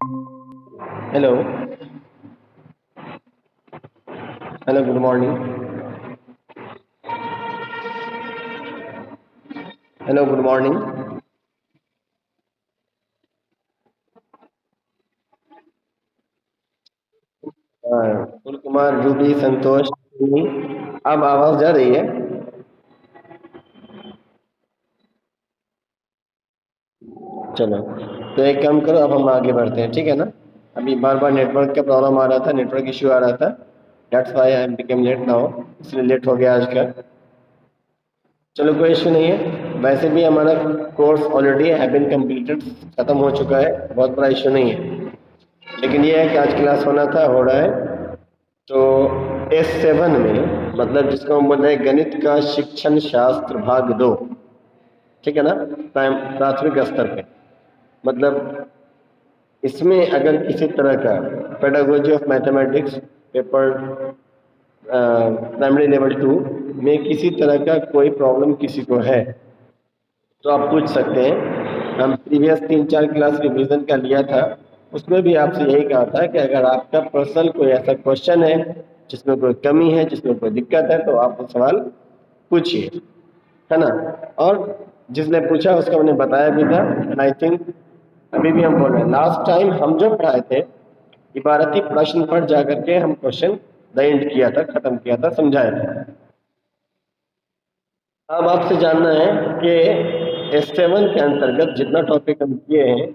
Hello. Hello, good morning. Hello, good morning. Phool Kumar, Ruby, Santosh. अब आवाज जा रही है? चलो, तो एक काम करो, अब हम आगे बढ़ते हैं, ठीक है ना? अभी बार बार नेटवर्क का प्रॉब्लम आ रहा था, नेटवर्क इश्यू आ रहा था। That's why I become late now, इसलिए लेट हो गया आज का। चलो, कोई इश्यू नहीं है। वैसे भी हमारा course already have been completed, खत्म हो चुका है, बहुत बड़ा इश्यू नहीं है। लेकिन ये है कि आज क्लास होना था, हो रहा है। तो S7 में, मतलब जिसको हम बोल रहे हैं गणित का शिक्षण शास्त्र भाग 2, ठीक है ना? प्राथमिक स्तर पे, मतलब इसमें अगर किसी तरह का pedagogy of mathematics paper primary level 2 में किसी तरह का कोई प्रॉब्लम किसी को है तो आप पूछ सकते हैं। हम प्रीवियस 3-4 क्लास रिवीजन का लिया था, उसमें भी आपसे यही कहा था कि अगर आपका पर्सनल कोई ऐसा क्वेश्चन है जिसमें कोई कमी है, जिसमें कोई दिक्कत है, तो आप वो सवाल पूछिए, है ना? और जिसने पूछा उसका मैंने बताया भी था। एंड आई थिंक अभी भी हम बोल रहे हैं, लास्ट टाइम हम जो पढ़ाए थे इबारती प्रश्न पर जाकर के हम क्वेश्चन द एंड किया था, खत्म किया था, समझाया था। अब आपसे जानना है कि S7 के अंतर्गत जितना टॉपिक हम किए हैं,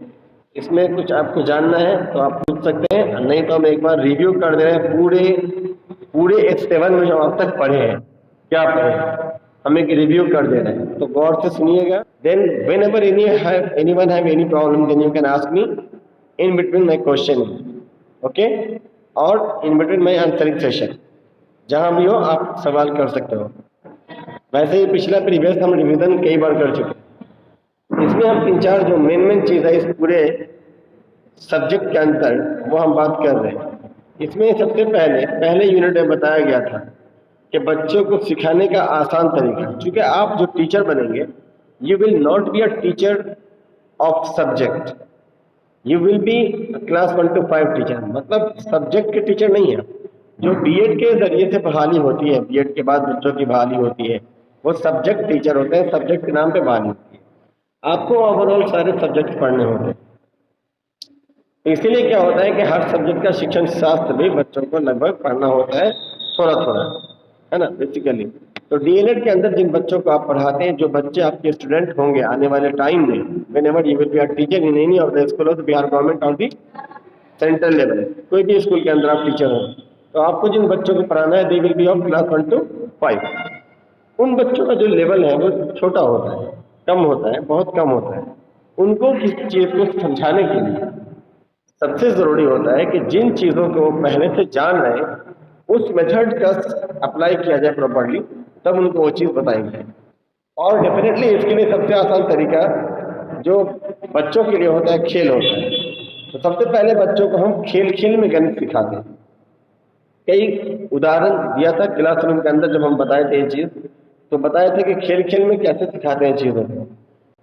इसमें कुछ आपको जानना है तो आप पूछ सकते हैं, नहीं तो हम एक बार रिव्यू कर दे रहे हैं पूरे पूरे S7 में जो अब तक पढ़े हैं, क्या पढ़े हैं, हम एक रिव्यू कर दे रहे हैं, तो गौर से सुनिएगा। Then whenever anyone have any problem, then you can ask me in between my question, okay? और in between my answering session, जहां भी हो आप सवाल कर सकते हो। वैसे ही पिछला प्रीवियस हम रिवीजन कई बार कर चुके हैं। इसमें हम 3-4 जो मेन मेन चीज है इस पूरे सब्जेक्ट के अंदर, वो हम बात कर रहे हैं। इसमें सबसे पहले पहले यूनिट में बताया गया था कि बच्चों को सिखाने का आसान तरीका, क्योंकि आप जो टीचर बनेंगे, you will not be a teacher of subject, you will be class 1 to 5 teacher, मतलब सब्जेक्ट के टीचर नहीं है। जो बीएड के जरिए से बहाली होती है, बीएड के बाद बच्चों की बहाली होती है, वो सब्जेक्ट टीचर होते हैं, सब्जेक्ट के नाम पे बहाली होती है। आपको ओवरऑल सारे सब्जेक्ट पढ़ने होते हैं। तो इसीलिए क्या होता है कि हर सब्जेक्ट का शिक्षण शास्त्र भी बच्चों को लगभग पढ़ना होता है, थोड़ा थोड़ा, है ना, बेसिकली। तो डीएलएड के अंदर जिन बच्चों को आप पढ़ाते हैं, जो बच्चे आपके स्टूडेंट होंगे आने वाले टाइम में, when ever you will be a teacher in any of the school of the Bihar government और दी सेंट्रल लेवल, कोई भी स्कूल के अंदर आप टीचर हो, तो आपको जिन बच्चों को पढ़ाना है, they will be of class 1 to 5। उन बच्चों का जो लेवल है वो छोटा होता है, कम होता है, बहुत कम होता है। उनको किसी चीज को समझाने के लिए सबसे जरूरी होता है कि जिन चीजों को वो पहले से जान रहे हैं उस मेथड का अप्लाई किया जाए प्रॉपरली, तब उनको वो चीज बताएंगे। और डेफिनेटली इसके लिए सबसे आसान तरीका जो बच्चों के लिए होता है, खेल होता है। तो सबसे पहले बच्चों को हम खेल खेल में गणित सिखाते हैं। कई उदाहरण दिया था क्लासरूम के अंदर जब हम बताए थे ये चीज, तो बताया था कि खेल खेल में कैसे सिखाते हैं चीजों को।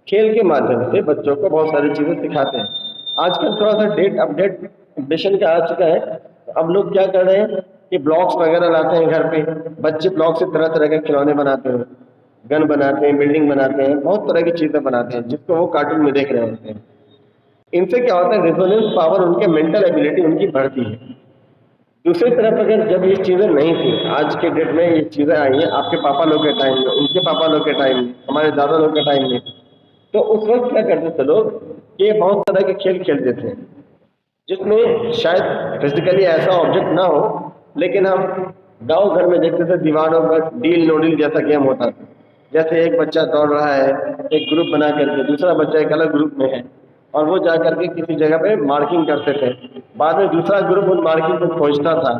खेल के माध्यम से बच्चों को बहुत सारी चीजें सिखाते हैं। आजकल थोड़ा सा डेट अपडेशन का आ चुका है, तो अब लोग क्या कर रहे हैं कि ब्लॉक्स वगैरह लाते हैं घर पे, बच्चे ब्लॉक से तरह तरह के खिलौने बनाते हैं, गन बनाते हैं, बिल्डिंग बनाते हैं, बहुत तरह की चीजें बनाते हैं जिसको वो कार्टून में देख रहे होते हैं। इनसे क्या होता है, रेजोनेंस पावर, उनके मेंटल एबिलिटी उनकी बढ़ती है। दूसरी तरफ अगर जब ये चीजें नहीं थी, आज के डेट में ये चीजें आई हैं आपके पापा लोग के टाइम में, उनके पापा लोग के टाइम में, हमारे दादा लोग के टाइम में, तो उस वक्त क्या करते थे लोग कि बहुत तरह के खेल खेलते थे जिसमें शायद फिजिकली ऐसा ऑब्जेक्ट ना हो, लेकिन हम गांव घर में देखते थे दीवारों पर डील नो डील जैसा गेम होता था। जैसे एक बच्चा दौड़ रहा है, एक ग्रुप बना करके, दूसरा बच्चा एक अलग ग्रुप में है, और वो जा करके किसी जगह पे मार्किंग करते थे। बाद में दूसरा ग्रुप उन मार्किंग को खोजता था,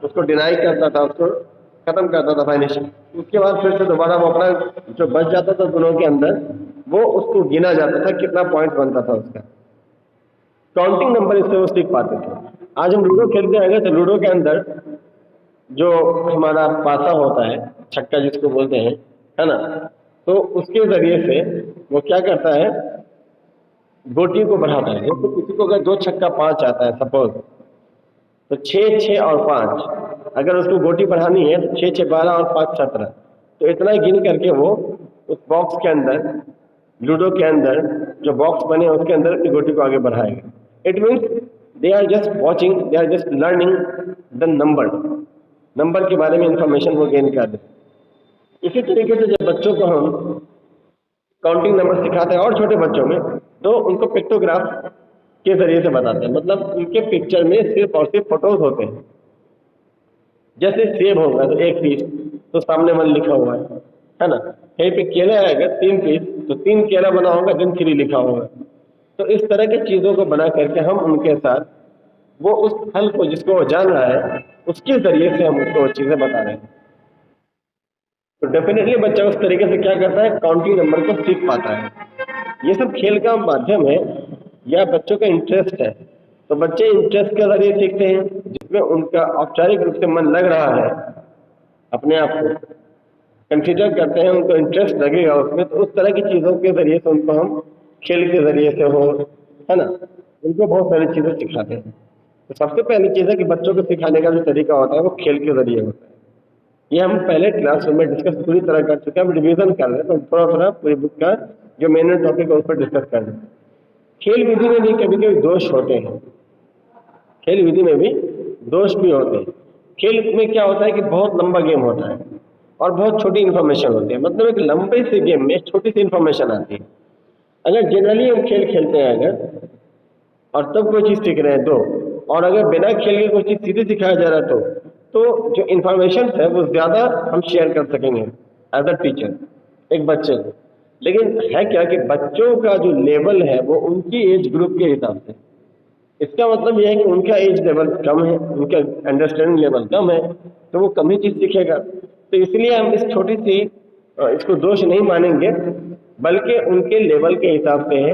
उसको डिनाई करता था, उसको खत्म करता था फाइनेंशियल। उसके बाद फिर से दोबारा वो अपना जो बच जाता था दोनों के अंदर, वो उसको गिना जाता था, कितना पॉइंट बनता था उसका, काउंटिंग नंबर इससे वो सीख पाते थे। आज हम लूडो खेलते हैं तो लूडो के अंदर जो हमारा पासा होता है, छक्का जिसको बोलते हैं, है ना, तो उसके जरिए से वो क्या करता है गोटी को बढ़ाता है। जैसे किसी को अगर 2 छक्का 5 आता है सपोज, तो 6 6 और 5, अगर उसको गोटी बढ़ानी है तो 6 6 12 और 5 17, तो इतना गिन करके वो उस बॉक्स के अंदर, लूडो के अंदर जो बॉक्स बने उसके अंदर अपनी गोटी को आगे बढ़ाएगा। It means they are just watching, they are just learning the number के बारे में इंफॉर्मेशन वो गेन कर रहे हैं। इसी तरीके से जब बच्चों को हम काउंटिंग नंबर सिखाते हैं और छोटे बच्चों में, तो उनको पिक्टोग्राफ के जरिए से बताते हैं। मतलब उनके पिक्चर में सिर्फ और सिर्फ फोटोज होते हैं। जैसे सेब होगा तो 1 पीस, तो सामने 1 लिखा हुआ है ना। कहीं पे केला आएगा 3 पीस, तो 3 केला बना होगा, दिन 3 लिखा होगा। तो इस तरह की चीजों को बना करके हम उनके साथ वो उस फल को जिसको वो जान रहा है उसके जरिए से हम उसको वो चीजें बता रहे हैं। तो डेफिनेटली बच्चा उस तरीके से क्या करता है, काउंटिंग नंबर को सीख पाता है। ये सब खेल का माध्यम है या बच्चों का इंटरेस्ट है। तो बच्चे इंटरेस्ट के जरिए सीखते हैं, जिसमें उनका औपचारिक रूप से मन लग रहा है, अपने आप को कंसिडर करते हैं, उनको इंटरेस्ट लगेगा उसमें, तो उस तरह की चीज़ों के जरिए से उनको हम खेल के जरिए से हो, है ना, उनको बहुत सारी चीज़ें सिखाते हैं। तो सबसे पहली चीज़ है कि बच्चों को सिखाने का जो तरीका होता है वो खेल के जरिए होता है। ये हम पहले क्लासरूम में डिस्कस पूरी तरह कर चुके हैं, हम रिवीजन कर रहे हैं, तो थोड़ा थोड़ा पूरी बुक का जो मेन टॉपिक है उस पर डिस्कस कर रहे हैं। खेल विधि में भी कभी कभी दोष होते हैं, खेल विधि में भी दोष भी होते हैं। खेल में क्या होता है कि बहुत लंबा गेम होता है और बहुत छोटी इन्फॉर्मेशन होती है। मतलब एक लंबे से गेम में छोटी सी इन्फॉर्मेशन आती है। अगर जनरली हम खेल खेलते हैं अगर, और तब कोई चीज़ सीख रहे हैं तो, और अगर बिना खेल के कोई चीज़ सीधे सिखाया जा रहा है तो जो इन्फॉर्मेशन है वो ज़्यादा हम शेयर कर सकेंगे एज अ टीचर एक बच्चे को। लेकिन है क्या कि बच्चों का जो लेवल है वो उनकी एज ग्रुप के हिसाब से, इसका मतलब यह है कि उनका एज लेवल कम है, उनका अंडरस्टैंडिंग लेवल कम है, तो वो कम ही चीज़ सीखेगा। तो इसलिए हम इस छोटी सी इसको दोष नहीं मानेंगे, बल्कि उनके लेवल के हिसाब से है।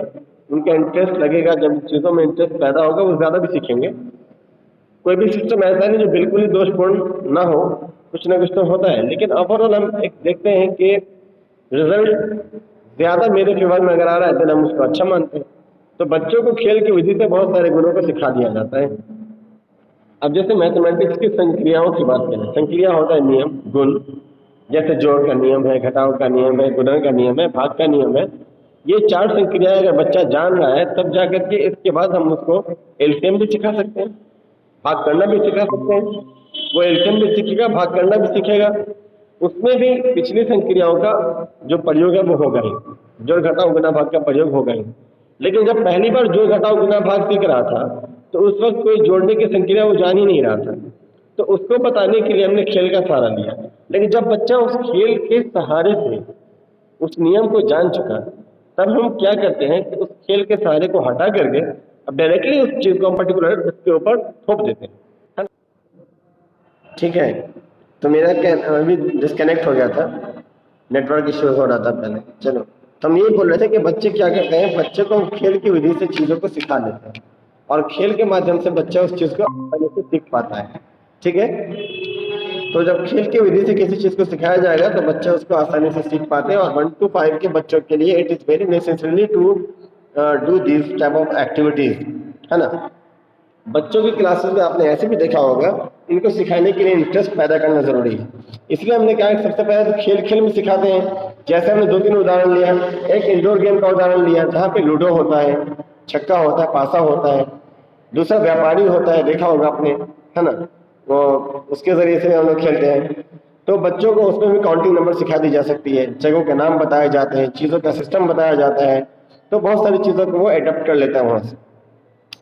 उनका इंटरेस्ट लगेगा, जब चीज़ों में इंटरेस्ट पैदा होगा वो ज़्यादा भी सीखेंगे। कोई भी सिस्टम ऐसा नहीं जो बिल्कुल ही दोषपूर्ण ना हो, कुछ ना कुछ तो होता है। लेकिन ओवरऑल हम एक देखते हैं कि रिजल्ट ज़्यादा मेरे फेवर में अगर आ रहा है तो हम उसको अच्छा मानते हैं। तो बच्चों को खेल की विधि से बहुत सारे गुणों को सिखा दिया जाता है। अब जैसे मैथमेटिक्स की संक्रियाओं की बात करें, संक्रिया होता है नियम, गुण, जैसे जोड़ का नियम है, घटाव का नियम है, गुणा का नियम है, भाग का नियम है। ये 4 संक्रियाएं अगर बच्चा जान रहा है तब जाकर के इसके बाद हम उसको एलसीएम भी सिखा सकते हैं, भाग करना भी सिखा सकते हैं। वो एलसीएम भी सीखेगा, भाग करना भी सीखेगा। उसमें भी पिछली संक्रियाओं का जो प्रयोग है वो होगा ही, जोड़ घटाव गुना भाग का प्रयोग होगा ही। लेकिन जब पहली बार जोड़ घटाव गुना भाग सीख रहा था तो उस वक्त कोई जोड़ने की संक्रिया वो जान ही नहीं रहा था, तो उसको बताने के लिए हमने खेल का सहारा लिया। लेकिन जब बच्चा उस खेल के सहारे से उस नियम को जान चुका, तब हम क्या करते हैं कि उस खेल के सहारे को हटा करके अब डायरेक्टली उस चीज को हम पर्टिकुलर उसके ऊपर थोप देते हैं, है ना? ठीक है, तो मेरा अभी डिस्कनेक्ट हो गया था, नेटवर्क इश्यू हो रहा था पहले। चलो, तो हम ये बोल रहे थे कि बच्चे क्या करते हैं, बच्चे को खेल की विधि से चीज़ों को सिखा देते हैं और खेल के माध्यम से बच्चा उस चीज़ को आसानी से सीख पाता है। ठीक है, तो जब खेल की विधि से किसी चीज़ को सिखाया जाएगा तो बच्चे उसको आसानी से सीख पाते हैं। और 1 to 5 के बच्चों के लिए it is very necessary to do this type of activities, है ना। बच्चों की क्लासेस में आपने ऐसे भी देखा होगा, इनको सिखाने के लिए इंटरेस्ट पैदा करना जरूरी है। इसलिए हमने क्या है, सबसे पहले तो खेल खेल में सिखाते हैं। जैसे हमने 2-3 उदाहरण लिया, एक इंडोर गेम का उदाहरण लिया जहाँ पे लूडो होता है, छक्का होता है, पासा होता है। दूसरा व्यापारी होता है, देखा होगा आपने, है ना, वो उसके जरिए से हम लोग खेलते हैं। तो बच्चों को उसमें भी काउंटिंग नंबर सिखा दी जा सकती है, जगहों के नाम बताए जाते हैं, चीज़ों का सिस्टम बताया जाता है। तो बहुत सारी चीज़ों को वो एडप्ट कर लेता है वहाँ से।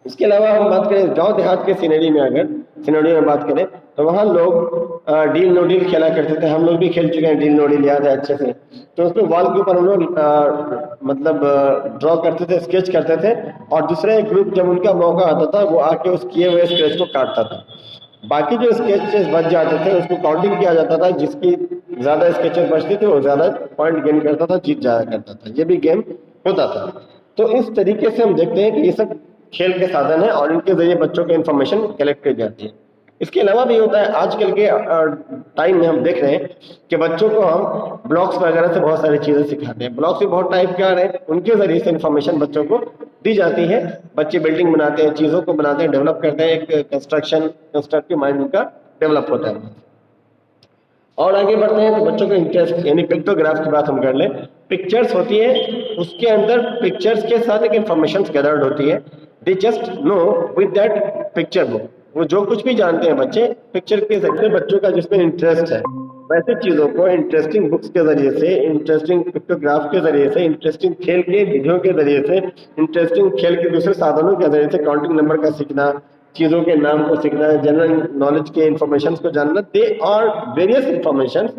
इसके अलावा हम बात करें गांव देहात के सिनेरियो में, अगर सिनेरियो में बात करें तो वहाँ लोग डील नो डील खेला करते थे। हम लोग भी खेल चुके हैं, डील नो डील याद है अच्छे से। तो उसमें वॉल के ऊपर हम लोग मतलब ड्रॉ करते थे, स्केच करते थे, और दूसरे ग्रुप जब उनका मौका आता था वो आके उस किए हुए स्केच को काटता था। बाकी जो स्केचेस बच जाते थे उसको काउंटिंग किया जाता था, जिसकी ज़्यादा स्केचेस बचती थी वो ज़्यादा पॉइंट गेन करता था, जीत जाया करता था। ये भी गेम होता था। तो इस तरीके से हम देखते हैं कि ये सब खेल के साधन है और इनके जरिए बच्चों की इन्फॉर्मेशन कलेक्ट की जाती है। इसके अलावा भी होता है, आजकल के टाइम में हम देख रहे हैं कि बच्चों को हम ब्लॉग्स वगैरह से बहुत सारी चीज़ें सिखाते हैं। ब्लॉग्स भी बहुत टाइप के आ रहे हैं, उनके जरिए से इन्फॉर्मेशन बच्चों को दी जाती है। बच्चे बिल्डिंग बनाते हैं, चीज़ों को बनाते हैं, डेवलप करते हैं, एक कंस्ट्रक्टिव माइंड उनका डेवलप होता है। और आगे बढ़ते हैं तो बच्चों का इंटरेस्ट यानी पिक्टोग्राफ की बात हम कर लें। पिक्चर्स होती है, उसके अंदर पिक्चर्स के साथ एक इंफॉर्मेशन गैदर्ड होती है। They just know with that picture book, वो जो कुछ भी जानते हैं बच्चे पिक्चर के जरिए, बच्चों का जिसमें इंटरेस्ट है वैसे चीज़ों को इंटरेस्टिंग बुक्स के जरिए से, इंटरेस्टिंग पिक्टोग्राफ के जरिए से, इंटरेस्टिंग खेल के वीडियो के जरिए से, इंटरेस्टिंग खेल के दूसरे साधनों के जरिए से, काउंटिंग नंबर का सीखना, चीज़ों के नाम को सीखना, जनरल नॉलेज के इंफॉर्मेशन को जानना, they are various information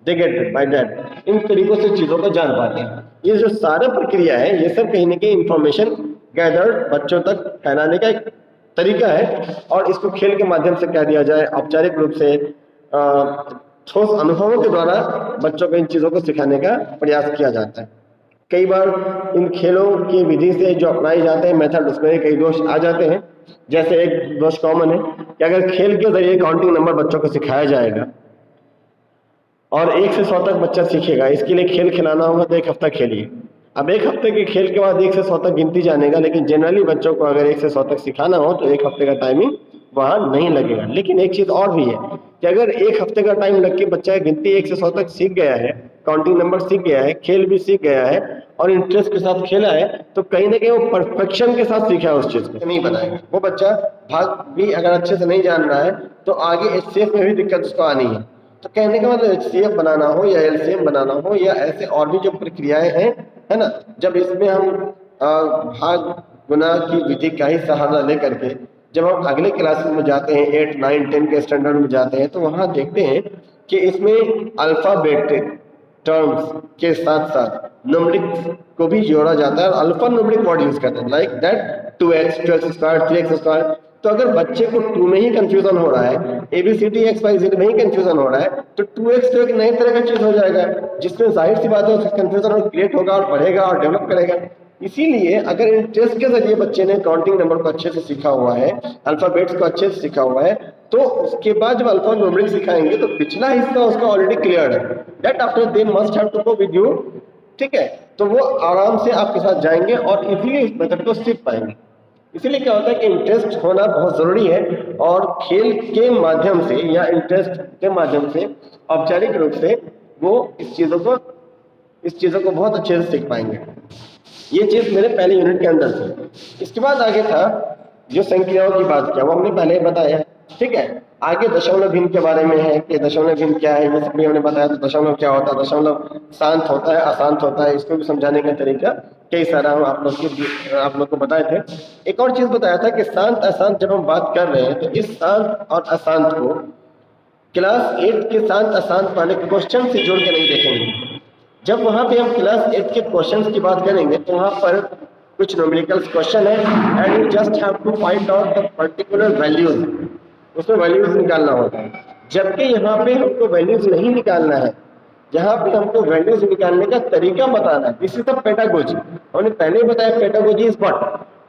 they get by that, इन तरीकों से चीज़ों को जान पाते हैं। ये जो सारा प्रक्रिया है ये सब कहीं ना कहीं इंफॉर्मेशन गैदर्ड बच्चों तक फैलाने का एक तरीका है। और इसको खेल के माध्यम से कह दिया जाए, औपचारिक रूप से ठोस अनुभवों के द्वारा बच्चों को इन चीज़ों को सिखाने का प्रयास किया जाता है। कई बार इन खेलों की विधि से जो अपनाए जाते हैं मेथड, उसमें कई दोष आ जाते हैं। जैसे एक दोष कॉमन है कि अगर खेल के जरिए काउंटिंग नंबर बच्चों को सिखाया जाएगा और 1 से 100 तक बच्चा सीखेगा, इसके लिए खेल खिलाना होगा तो 1 हफ्ता खेलिए। अब 1 हफ्ते के खेल के बाद 1 से 100 तक गिनती जानेगा, लेकिन जनरली बच्चों को अगर 1 से 100 तक सिखाना हो तो 1 हफ्ते का टाइमिंग वहाँ नहीं लगेगा। लेकिन एक चीज़ और भी है कि अगर 1 हफ्ते का टाइम लग के बच्चा गिनती 1 से 100 तक सीख गया है, काउंटिंग नंबर सीख गया है, खेल भी सीख गया है और इंटरेस्ट के साथ खेला है, तो कहीं ना कहीं वो परफेक्शन के साथ सीखा है उस चीज़ को, नहीं बनाएगा वो बच्चा। भाग भी अगर अच्छे से नहीं जान रहा है तो आगे एचसीएफ में भी दिक्कत उसको आनी है। तो कहने का मतलब एचसीएफ बनाना हो या एलसीएम बनाना हो या ऐसे और भी जो प्रक्रियाएं हैं, है ना, जब इसमें हम भाग गुना की विधि का ही सहारा लेकर के जब हम अगले क्लासेस में जाते हैं, 8, 9, 10 के स्टैंडर्ड में जाते हैं, तो वहाँ देखते हैं कि इसमें अल्फाबेटिक टर्म्स के साथ साथ न्यूमेरिक्स को भी जोड़ा जाता है और अल्फा न्यूमेरिक वर्ड यूज करते हैं, like that 2x, 2x square, 3x square. तो अगर बच्चे को 2 में ही कंफ्यूजन हो रहा है, ABCD XYZ में ही कंफ्यूजन हो रहा है, तो 2x तो एक नई तरह का चीज हो जाएगा जिसमें जाहिर सी बात है उसका कंफ्यूजन और क्रिएट होगा और बढ़ेगा और डेवलप करेगा। इसीलिए अगर इन टेस्ट के जरिए बच्चे ने काउंटिंग नंबर को अच्छे से सीखा हुआ है, अल्फाबेट्स को अच्छे से सीखा हुआ है, तो उसके बाद जब अल्फा न्यूमेरिक सिखाएंगे तो पिछला हिस्सा उसका ऑलरेडी क्लियर है, that after they must have to go with you, ठीक है। तो वो आराम से आपके साथ जाएंगे और इजीली इस मेथड को सीख पाएंगे। इसीलिए क्या होता है कि इंटरेस्ट होना बहुत जरूरी है और खेल के माध्यम से या इंटरेस्ट के माध्यम से औपचारिक रूप से वो इस चीज़ों को बहुत अच्छे से सीख पाएंगे। ये चीज़ मेरे पहले यूनिट के अंदर थी। इसके बाद आगे था जो संख्याओं की बात किया, वो हमने पहले ही बताया, ठीक है। आगे दशमलव भिन्न के बारे में है कि दशमलव भिन्न क्या है, ये सब भी हमने बताया। तो दशमलव क्या होता है, दशमलव शांत होता है, अशांत होता है, इसको भी समझाने का तरीका कई सारा हम आप लोग को बताए थे। एक और चीज़ बताया था कि शांत अशांत जब हम बात कर रहे हैं तो इस शांत और अशांत को क्लास 8 के शांत अशांत वाले क्वेश्चन से जोड़ के नहीं देखेंगे। जब वहाँ पे हम क्लास 8 के क्वेश्चंस की बात करेंगे तो वहाँ पर कुछ न्यूमेरिकल्स क्वेश्चन है and you just have to find out the particular values, उसमें वैल्यूज निकालना होता है। जबकि यहाँ पे हमको वैल्यूज नहीं निकालना है, यहाँ पे हमको वैल्यूज निकालने का तरीका बताना है। This is the pedagogy. हमने पहले ही बताया pedagogy is what,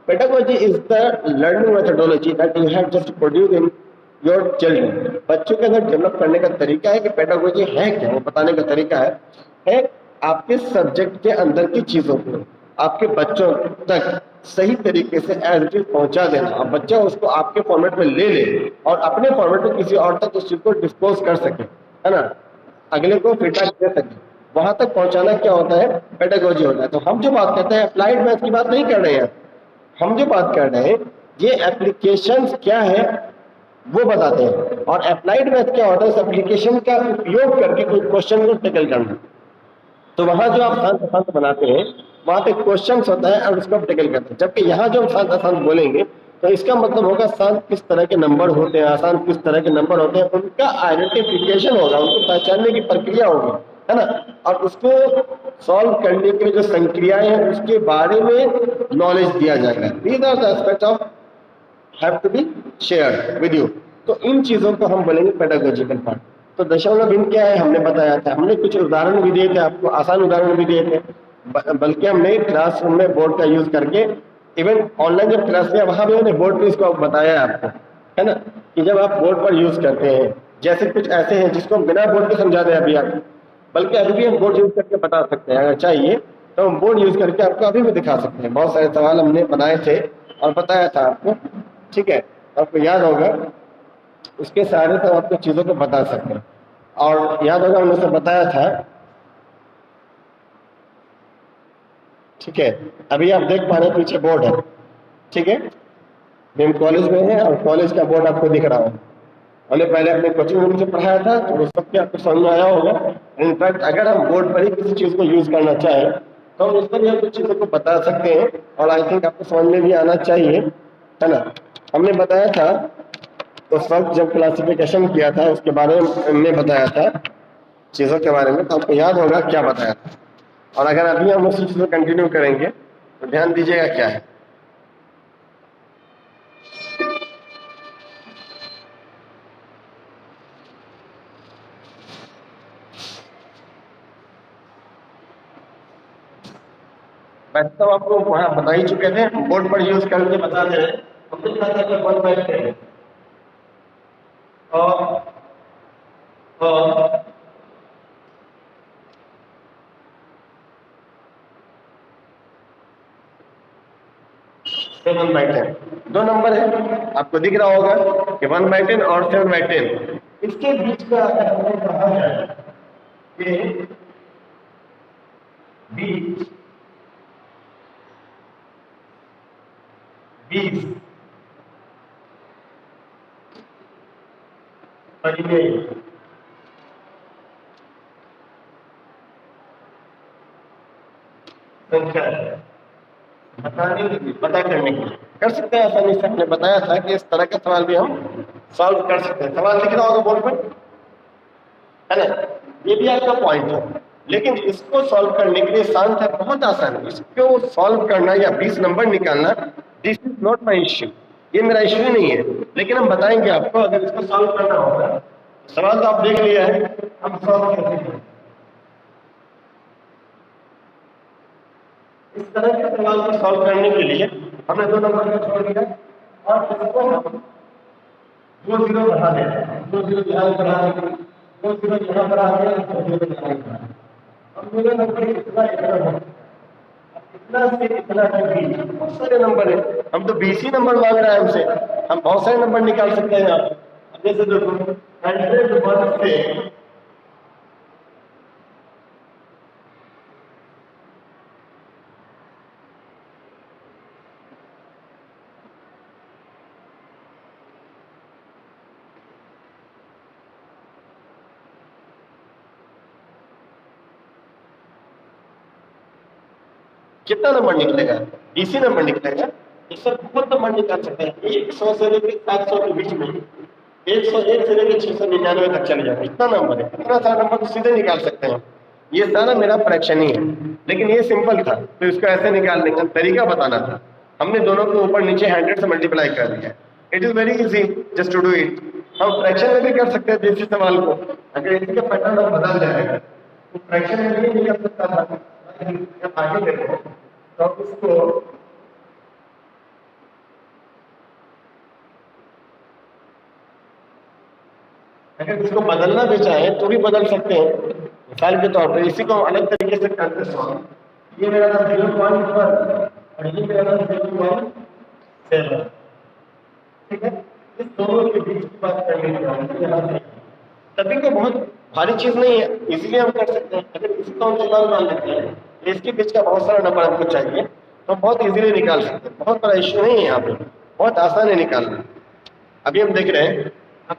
pedagogy is the learning methodology that you have just produce in your children. बच्चों के अंदर डेवलप करने का तरीका है कि पेडागोजी है क्या, वो बताने का तरीका है आपके सब्जेक्ट के अंदर की चीजों को आपके बच्चों तक सही तरीके से एज इट इज पहुंचा देना। अब बच्चा उसको आपके फॉर्मेट में ले ले और अपने फॉर्मेट में किसी और तक उस चीज को डिस्पोज कर सके, है ना, अगले को फीडबैक दे सके, वहां तक पहुंचाना क्या होता है, पेडागोजी होता है। तो हम जो बात करते हैं अप्लाइड मैथ की बात नहीं कर रहे हैं, हम जो बात कर रहे हैं ये एप्लीकेशंस क्या है वो बताते हैं। और अप्लाइड मैथ क्या होता है, इस एप्लीकेशन का उपयोग करके कोई क्वेश्चन को टैकल करना। तो वहां जो आप शांत अशांत बनाते हैं वहां पे क्वेश्चन होता है और उसको आप टैकल करते हैं। जबकि यहाँ जो हम शांत अशांत बोलेंगे तो इसका मतलब होगा शांत किस तरह के नंबर होते हैं, अशांत किस तरह के नंबर होते हैं, उनका आइडेंटिफिकेशन होगा, उनको पहचानने की प्रक्रिया होगी, है ना। और उसको सॉल्व करने के लिए जो संक्रियाएं हैं उसके बारे में नॉलेज दिया जाएगा। These are the aspect of have to be shared with you. तो इन चीजों को हम बोलेंगे पेडागोजिकल पार्ट। तो दशमलव भिन्न क्या है हमने बताया था, हमने कुछ उदाहरण भी दिए थे आपको, आसान उदाहरण भी दिए थे, बल्कि हमने क्लासरूम में बोर्ड का यूज करके इवन ऑनलाइन जब क्लास लिया वहां भी हमने बोर्ड पे इसको बताया आपको, है ना, कि जब आप बोर्ड पर यूज करते हैं, जैसे कुछ ऐसे हैं जिसको हम बिना बोर्ड के समझा दें अभी आप, बल्कि अभी भी हम बोर्ड यूज करके बता सकते हैं अगर चाहिए तो हम बोर्ड यूज करके आपको अभी भी दिखा सकते हैं। बहुत सारे सवाल हमने बनाए थे और बताया था आपको, ठीक है, आपको याद होगा, उसके सहारे से आपको चीज़ों को बता सकते हैं। और याद होगा हमने से बताया था, ठीक है, अभी आप देख पा रहे हैं पीछे बोर्ड है, ठीक है, अभी हम कॉलेज में हैं और कॉलेज का बोर्ड आपको दिख रहा है। हमने पहले अपने कोचिंग रूम से पढ़ाया था तो वो सब आपको समझ में आया होगा। इनफैक्ट अगर हम बोर्ड पर ही किसी चीज़ को यूज़ करना चाहें तो हम उस पर भी हम कुछ चीज़ों को बता सकते हैं और आई थिंक आपको समझ में भी आना चाहिए, है ना। हमने बताया था उस वक्त जब क्लासिफिकेशन किया था उसके बारे में हमने बताया था चीज़ों के बारे में, तो आपको याद होगा क्या बताया था। और अगर अभी हम उसी चीज़ को कंटिन्यू करेंगे तो ध्यान दीजिएगा क्या है। वैसे तो आपको वहाँ बता ही चुके थे, बोर्ड पर यूज करके बता दे रहे हैं। हमने कहा था कि 1/10 और और 7/10 दो नंबर है, आपको दिख रहा होगा कि 1/10 और 7/10। इसके बीच का अगर हमें कहा जाए कि बीच 20 परिमेय संख्या है, बताने के लिए, पता करने के लिए कर सकते हैं आसानी से। हमने बताया था कि इस तरह का सवाल भी हम सॉल्व कर सकते हैं। सवाल दिख रहा होगा बोर्ड पर, है ना, ये भी आपका पॉइंट है। लेकिन इसको सॉल्व करने के लिए शांत है, बहुत आसान है। इसको सॉल्व करना या 20 नंबर निकालना, this is not my issue, ये मेरा इश्यू नहीं है। लेकिन हम बताएंगे आपको अगर इसको सॉल्व करना होगा। सवाल तो आप देख लिया है, हम सॉल्व कैसे करें। इस तरह के सवाल को सॉल्व करने के लिए हमने 2 नंबर को छोड़ दिया और इसको हम 2 जीरो बढ़ा देते हैं। 2 जीरो यहाँ बढ़ा देंगे, 2 जीरो यहाँ बढ़ा देंगे, 2 जीरो यहाँ बढ़ा देंगे। अब मेरा नंबर कितना इतना है, इतना से इतना तक 20, बहुत सारे नंबर है। हम तो 20 ही नंबर मांग रहा है हमसे, हम बहुत सारे नंबर निकाल सकते हैं। आप जैसे देखो 101 से कितना नंबर निकलेगा, 20 ही नंबर निकलेगा। इससे बहुत नंबर निकाल सकते हैं। 100 से लेकर 700 के बीच में, 101 से लेकर 699 तक चले जाए, इतना नंबर है। इतना सारा नंबर तो सीधे निकाल सकते हैं। ये सारा मेरा फ्रैक्शन ही है, लेकिन ये सिंपल था तो इसको ऐसे निकालने का तरीका बताना था। हमने दोनों को ऊपर नीचे 100 से मल्टीप्लाई कर दिया। It is very easy just to do it. हम फ्रैक्शन में भी कर सकते हैं इसी सवाल को। अगर इसका पैटर्न अब बदल जाएगा तो फ्रैक्शन में भी नहीं कर सकता था। जब आगे देखो तो उसको अगर इसको बदलना भी चाहे तो भी बदल सकते हैं। मिसाल के तौर पर इसी को हम अलग तरीके से करते हैं। ये मेरा था 0.1 और ये मेरा था 0.7, ठीक है। इस दोनों के बीच की बात करने की हम यहाँ से तभी को बहुत भारी चीज नहीं है, इजीली हम कर सकते हैं। अगर इसी को हम सवाल मान लेते हैं तो इसके बीच का बहुत सारा नंबर हमको चाहिए तो हम बहुत इजीली निकाल सकते हैं। बहुत बड़ा इश्यू नहीं है यहाँ पे, बहुत आसान है निकालना। अभी हम देख रहे हैं, अब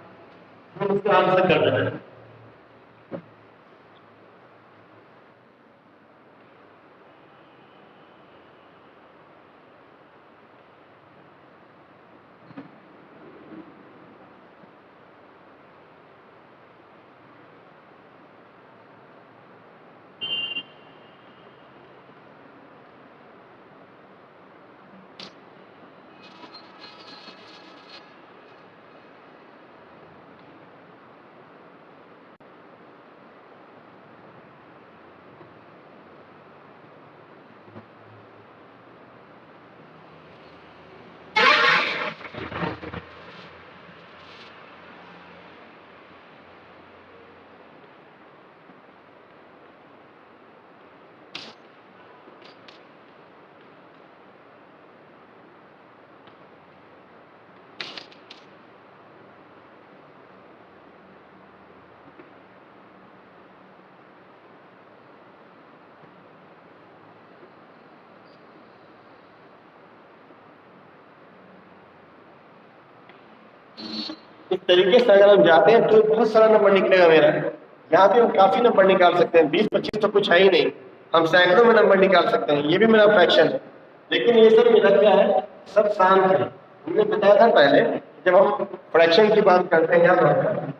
हम इसका आंसर कर रहे हैं। इस तरीके से अगर हम जाते हैं तो बहुत सारा नंबर निकलेगा मेरा। यहाँ पे हम काफी नंबर निकाल सकते हैं, 20-25 तो कुछ है ही नहीं, हम सैकड़ों में नंबर निकाल सकते हैं। ये भी मेरा फ्रैक्शन है, लेकिन ये सब मेरा क्या है, सब शांत है। हमने बताया था पहले, जब हम फ्रैक्शन की बात करते हैं याद रखना,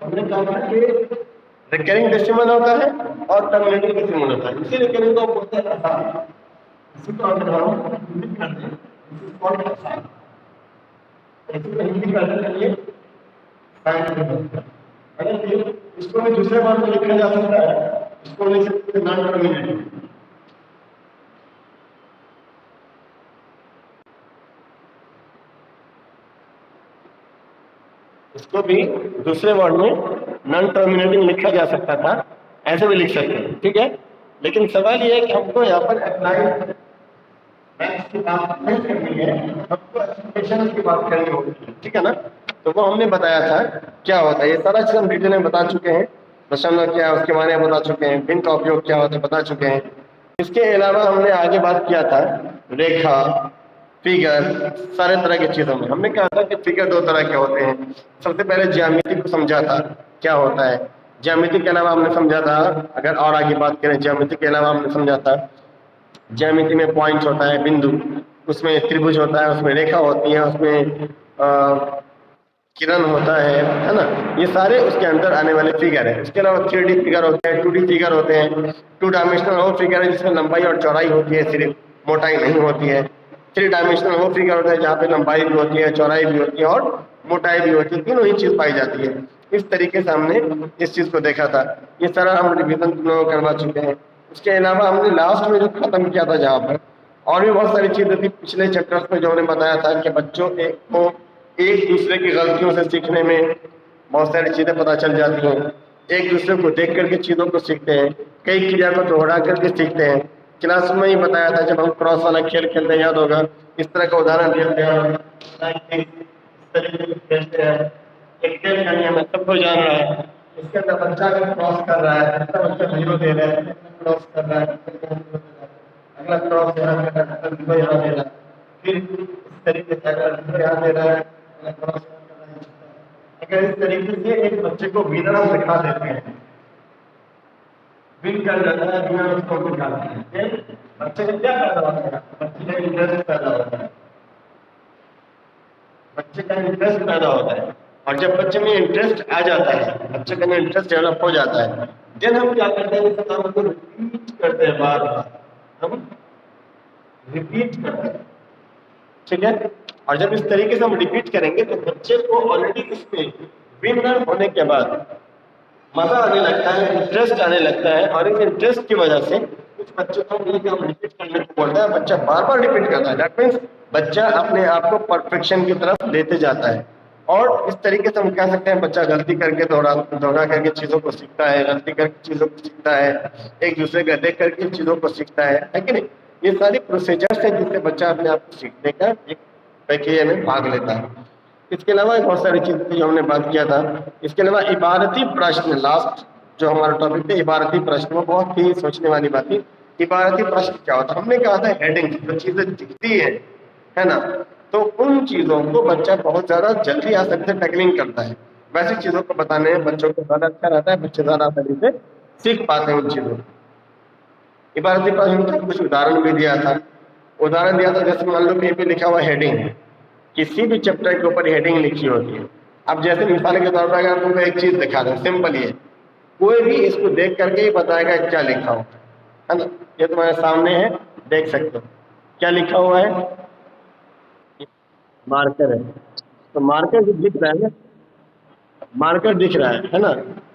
हमने कहा था कि रिकरिंग डेसिमल होता है और टर्मिनेटिंग डेसिमल होता है। इसी रिकरिंग को बोलते हैं आसान। इसी को अगर हम हिंदी करते हैं, दिस इज कॉल्ड आसान। इसी को हिंदी करने के लिए साइन। अगर ये इसको भी दूसरे बार में लिखा जा सकता है, इसको लिख सकते हैं नॉन टर्मिनेटिंग। इसको भी दूसरे वर्ड में नॉन टर्मिनेटिंग लिखा जा सकता था, ऐसे भी लिख सकते हैं, ठीक है। लेकिन सवाल ये है कि हमको यहाँ पर अप्लाई मैथ्स की बात नहीं करनी है, हमको एप्लीकेशन की बात करनी होगी, ठीक है ना। तो वो हमने बताया था क्या होता है, ये सारा चीज हम डिटेल में बता चुके हैं। दशमलव क्या है उसके बारे में बता चुके हैं, भिन्न का उपयोग क्या होता है बता चुके हैं। इसके अलावा हमने आगे बात किया था रेखा, फिगर, सारे तरह की चीजों में हमने कहा था कि फिगर दो तरह के होते हैं। सबसे पहले ज्यामिति को समझा था क्या होता है, ज्यामिति के अलावा हमने समझा था, अगर और आगे बात करें ज्यामिति के अलावा हमने समझा था, ज्यामिति में पॉइंट होता है, बिंदु, उसमें त्रिभुज होता है, उसमें रेखा होती है, उसमें किरण होता है ना। ये सारे उसके अंदर आने वाले फिगर है। इसके अलावा 3D फिगर होते हैं, 2D फिगर होते हैं। 2 डायमेंशनल वो फिगर है जिसमें लंबाई और चौड़ाई होती है, सिर्फ मोटाई नहीं होती है। 3 डायमेंशनल वो फिगर होता है जहाँ पे लंबाई भी होती है, चौड़ाई भी होती है और मोटाई भी होती है, तीनों ही चीज पाई जाती है। इस तरीके से हमने इस चीज को देखा था। ये सारा हम रिविजन करवा चुके हैं। उसके अलावा हमने लास्ट में जो खत्म किया था जहाँ पर और भी बहुत सारी चीजें थी पिछले चैप्टर्स में जो हमने बताया था कि बच्चों को एक दूसरे की गलतियों से सीखने में बहुत सारी चीजें पता चल जाती हैं। एक दूसरे को देख करके चीजों को सीखते हैं, कई क्रिया को दोहरा करके सीखते हैं। क्लास में ही बताया था जब हम क्रॉस वाला खेल खेलते हैं, याद होगा, इस तरह का उदाहरण दिया गया, इस तरीके से खेलते हैं। एक खेल का नियम है, सबको जान रहा है। इसके अंदर बच्चा अगर क्रॉस कर रहा है, दूसरा बच्चा जीरो दे रहा है, क्रॉस कर रहा है, अगला क्रॉस यहाँ दे रहा है, जीरो यहाँ दे रहा है, फिर इस तरीके से अगर जीरो यहाँ दे रहा है, अगला क्रॉस कर रहा है। अगर इस तरीके से एक बच्चे को बिना सिखा देते हैं, बिन कर जाता है, बिना उसको निकालते हैं, बच्चे को क्या पैदा होता है, बच्चे का इंटरेस्ट पैदा होता है, बच्चे का इंटरेस्ट पैदा होता है। और जब बच्चे में इंटरेस्ट आ जाता है, बच्चे का इंटरेस्ट डेवलप हो जाता है, देन हम क्या करते हैं, इस काम को रिपीट करते हैं, बार बार हम रिपीट करते हैं, ठीक है। और जब इस तरीके से हम रिपीट करेंगे तो बच्चे को ऑलरेडी इसमें विनर होने के बाद मजा आने लगता है, इंटरेस्ट आने लगता है। और इस इंटरेस्ट की वजह से कुछ बच्चों को ये काम रिपीट करने को बोलता है, बच्चा बार बार रिपीट करता है, दैट मीन्स बच्चा अपने आप को परफेक्शन की तरफ लेते जाता है। और इस तरीके से हम कह सकते हैं बच्चा गलती करके दोहरा करके चीजों को सीखता है, गलती करके चीजों को सीखता है, एक दूसरे का देख करके चीजों को सीखता है कि नहीं। ये सारी प्रोसीजर्स है जिससे बच्चा अपने आप को सीखने का एक प्रक्रिया में भाग लेता है। इसके अलावा बहुत सारी चीजें थी जो हमने बात किया था। इसके अलावा इबारती प्रश्न, लास्ट जो हमारा टॉपिक था इबारती प्रश्न, वो बहुत ही सोचने वाली बात थी। इबारती प्रश्न क्या होता है, हमने कहा था हेडिंग, जो चीजें दिखती है ना, तो उन चीजों को बच्चा बहुत ज्यादा जल्दी आसानी से टैकलिंग करता है। वैसी चीजों को बताने में बच्चों को ज्यादा अच्छा रहता है, बच्चे ज्यादा आसानी से सीख पाते हैं उन चीजों को। इबारती प्रश्न का कुछ उदाहरण भी दिया था। उदाहरण दिया था जैसे मान लो कहीं पे लिखा हुआ हेडिंग, किसी भी चैप्टर के ऊपर हेडिंग लिखी होती है। अब जैसे मिसाल के तौर पर अगर तुमको एक चीज दिखा दें, सिंपल ये, कोई भी इसको देख करके ही बताएगा क्या लिखा हो, है ना। ये तुम्हारे सामने है, देख सकते हो क्या लिखा हुआ है, मार्कर है। तो मार्कर जो दिख रहा है ना, मार्कर दिख रहा है ना,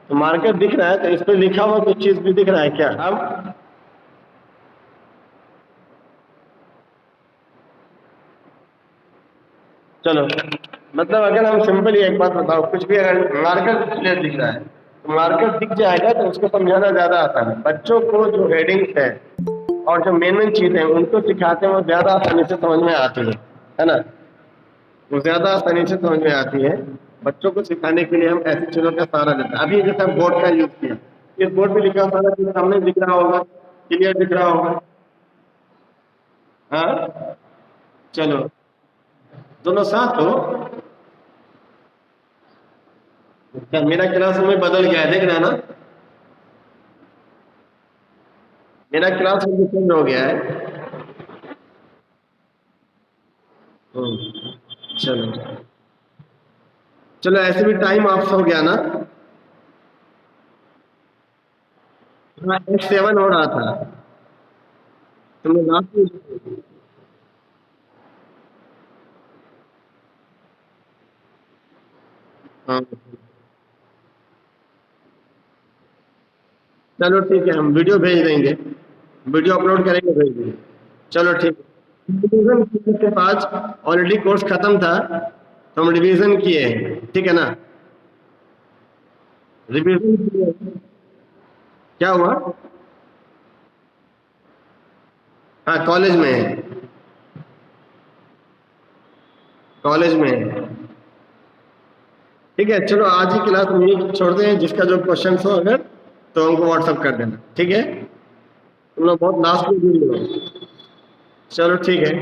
तो मार्कर दिख रहा है तो इस पर लिखा हुआ कुछ चीज भी दिख रहा है क्या। अब चलो, मतलब अगर हम सिंपली एक बात बताओ, कुछ भी अगर मार्कर क्लियर दिख रहा है तो मार्कर दिख जाएगा तो उसको समझाना ज्यादा आसान है। बच्चों को जो हेडिंग्स है और जो मेन चीजें हैं उनको सिखाते हैं वो ज्यादा आसानी से समझ में आती है ना, वो ज्यादा आसानी से समझ में आती है। बच्चों को सिखाने के लिए हम ऐसी चीजों का सहारा लेते हैं। अभी जैसे हम बोर्ड का यूज किया, इस बोर्ड पे लिखा सारा चीज सामने दिख रहा होगा, क्लियर दिख रहा होगा। हाँ चलो दोनों साथ हो। क्या मेरा क्लासरूम में बदल गया है, देख रहे हैं ना, मेरा क्लासरूम चेंज हो गया है। चलो चलो ऐसे भी टाइम ऑफ हो गया ना। हाँ, 7 हो रहा था, तुमने लास्ट में। हाँ चलो ठीक है, हम वीडियो भेज देंगे, वीडियो अपलोड करेंगे, भेज देंगे। चलो ठीक है। रिवीजन के पास ऑलरेडी कोर्स खत्म था तो हम रिवीजन किए हैं, ठीक है ना, रिवीजन किए। क्या हुआ? हाँ कॉलेज में है, कॉलेज में है। ठीक है चलो आज ही क्लास में ही छोड़ते हैं, जिसका जो क्वेश्चन हो अगर तो हमको व्हाट्सअप कर देना, ठीक है। तुम लोग बहुत लास्ट में जुड़े हो। चलो ठीक है।